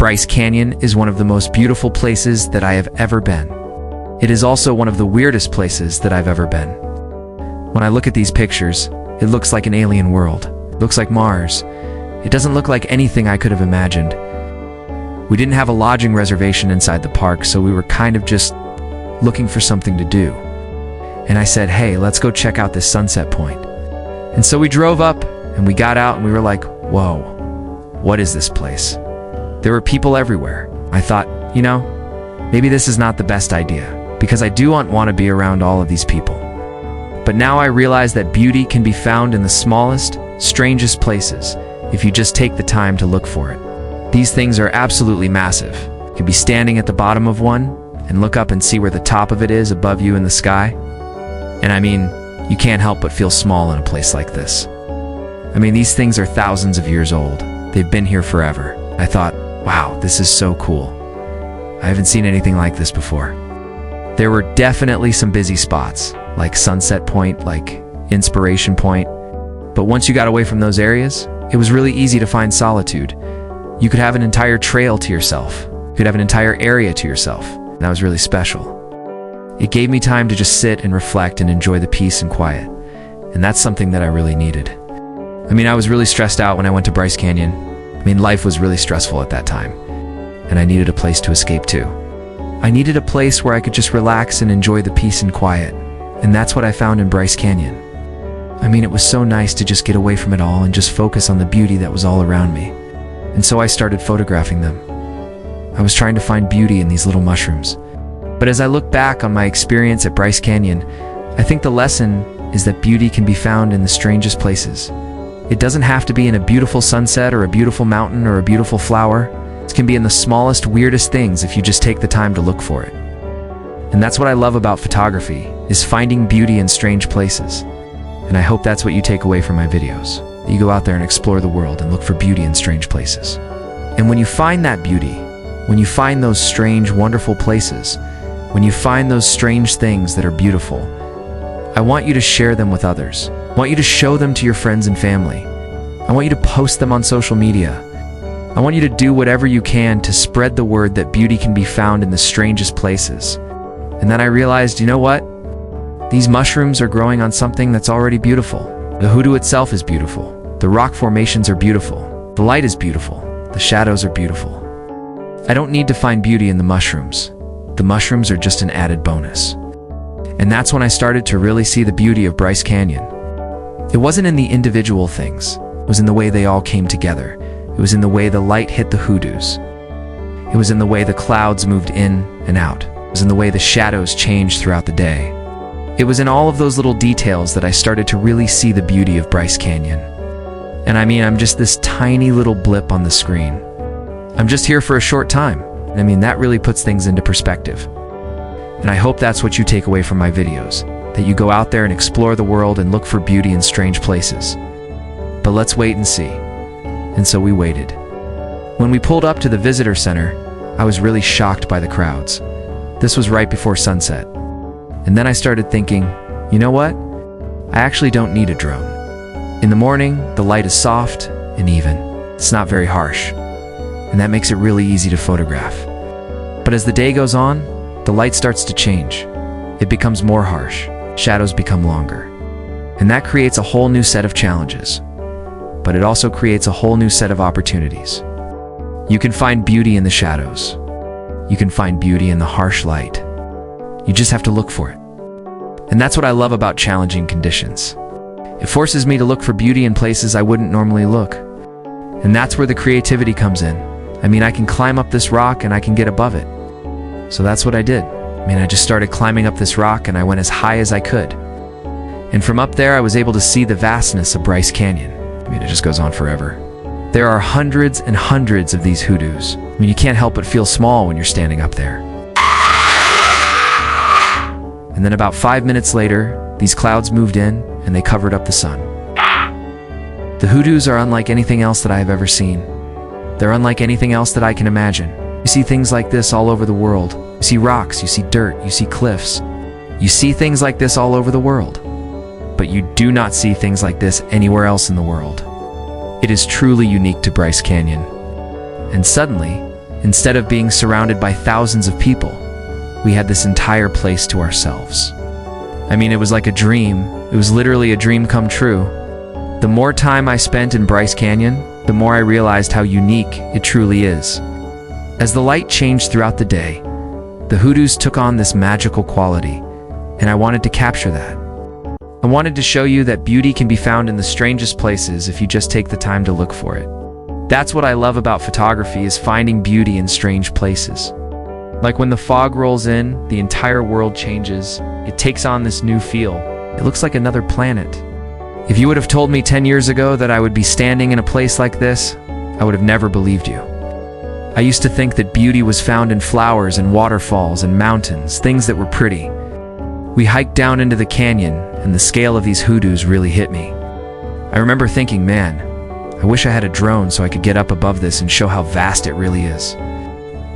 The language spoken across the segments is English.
Bryce Canyon is one of the most beautiful places that I have ever been. It is also one of the weirdest places that I've ever been. When I look at these pictures, it looks like an alien world. It looks like Mars. It doesn't look like anything I could have imagined. We didn't have a lodging reservation inside the park, so we were kind of just looking for something to do. And I said, hey, let's go check out this sunset point. And so we drove up and we got out and we were like, whoa, what is this place? There were people everywhere. I thought, maybe this is not the best idea, because I do not want to be around all of these people. But now I realize that beauty can be found in the smallest, strangest places if you just take the time to look for it. These things are absolutely massive. You can be standing at the bottom of one and look up and see where the top of it is above you in the sky. And I mean, you can't help but feel small in a place like this. I mean, these things are thousands of years old. They've been here forever. I thought, wow, this is so cool. I haven't seen anything like this before. There were definitely some busy spots, like Sunset Point, like Inspiration Point. But once you got away from those areas, it was really easy to find solitude. You could have an entire trail to yourself. You could have an entire area to yourself. And that was really special. It gave me time to just sit and reflect and enjoy the peace and quiet. And that's something that I really needed. I mean, I was really stressed out when I went to Bryce Canyon. I mean, life was really stressful at that time. And I needed a place to escape to. I needed a place where I could just relax and enjoy the peace and quiet. And that's what I found in Bryce Canyon. I mean, it was so nice to just get away from it all and just focus on the beauty that was all around me. And so I started photographing them. I was trying to find beauty in these little mushrooms. But as I look back on my experience at Bryce Canyon, I think the lesson is that beauty can be found in the strangest places. It doesn't have to be in a beautiful sunset or a beautiful mountain or a beautiful flower. It can be in the smallest, weirdest things if you just take the time to look for it. And that's what I love about photography, is finding beauty in strange places. And I hope that's what you take away from my videos, that you go out there and explore the world and look for beauty in strange places. And when you find that beauty, when you find those strange, wonderful places, when you find those strange things that are beautiful, I want you to share them with others. I want you to show them to your friends and family. I want you to post them on social media. I want you to do whatever you can to spread the word that beauty can be found in the strangest places. And then I realized, you know what? These mushrooms are growing on something that's already beautiful. The hoodoo itself is beautiful. The rock formations are beautiful. The light is beautiful. The shadows are beautiful. I don't need to find beauty in the mushrooms. The mushrooms are just an added bonus. And that's when I started to really see the beauty of Bryce Canyon. It wasn't in the individual things. It was in the way they all came together. It was in the way the light hit the hoodoos. It was in the way the clouds moved in and out. It was in the way the shadows changed throughout the day. It was in all of those little details that I started to really see the beauty of Bryce Canyon. And I mean, I'm just this tiny little blip on the screen. I'm just here for a short time. And I mean, that really puts things into perspective. And I hope that's what you take away from my videos, that you go out there and explore the world and look for beauty in strange places. But let's wait and see. And so we waited. When we pulled up to the visitor center, I was really shocked by the crowds. This was right before sunset. And then I started thinking, you know what? I actually don't need a drone. In the morning, the light is soft and even. It's not very harsh. And that makes it really easy to photograph. But as the day goes on, the light starts to change. It becomes more harsh. Shadows become longer. And that creates a whole new set of challenges. But it also creates a whole new set of opportunities. You can find beauty in the shadows. You can find beauty in the harsh light. You just have to look for it. And that's what I love about challenging conditions. It forces me to look for beauty in places I wouldn't normally look. And that's where the creativity comes in. I mean, I can climb up this rock and I can get above it. So that's what I did. I mean, I just started climbing up this rock and I went as high as I could. And from up there, I was able to see the vastness of Bryce Canyon. I mean, it just goes on forever. There are hundreds and hundreds of these hoodoos. I mean, you can't help but feel small when you're standing up there. And then about 5 minutes later, these clouds moved in and they covered up the sun. The hoodoos are unlike anything else that I have ever seen. They're unlike anything else that I can imagine. You see things like this all over the world. You see rocks, you see dirt, you see cliffs. You see things like this all over the world. But you do not see things like this anywhere else in the world. It is truly unique to Bryce Canyon. And suddenly, Instead of being surrounded by thousands of people, we had this entire place to ourselves. I mean, it was like a dream. It was literally a dream come true. The more time I spent in Bryce Canyon, the more I realized how unique it truly is. As the light changed throughout the day, the hoodoos took on this magical quality, and I wanted to capture that. I wanted to show you that beauty can be found in the strangest places if you just take the time to look for it. That's what I love about photography, is finding beauty in strange places. Like when the fog rolls in, the entire world changes. It takes on this new feel. It looks like another planet. If you would have told me 10 years ago that I would be standing in a place like this, I would have never believed you. I used to think that beauty was found in flowers and waterfalls and mountains, things that were pretty. We hiked down into the canyon, and the scale of these hoodoos really hit me. I remember thinking, man, I wish I had a drone so I could get up above this and show how vast it really is.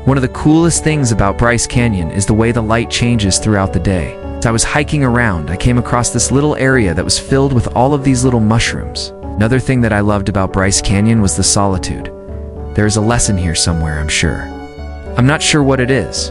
One of the coolest things about Bryce Canyon is the way the light changes throughout the day. As I was hiking around, I came across this little area that was filled with all of these little mushrooms. Another thing that I loved about Bryce Canyon was the solitude. There is a lesson here somewhere, I'm sure. I'm not sure what it is,